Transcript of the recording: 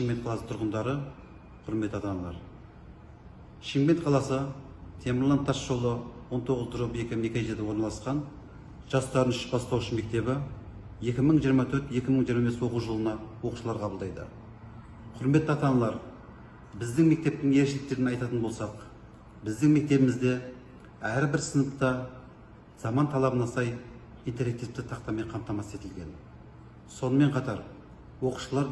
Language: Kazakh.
Шымкент қаласы тұрғындары, құрметті ата-аналар. Шымкент қаласы Темірлан тас жолы 19/2 мекенжайда орналасқан жастардың үш бастауыш мектебі 2024-2025 оқу жылына оқушылар қабылдайды. Құрметті ата-аналар, біздің мектептің ерекшеліктерін айтатын болсақ, біздің мектебімізде әрбір сыныпта заман талабына сай интерактивті тақтамен қамтамасыз етілген. Сонымен қатар оқушылар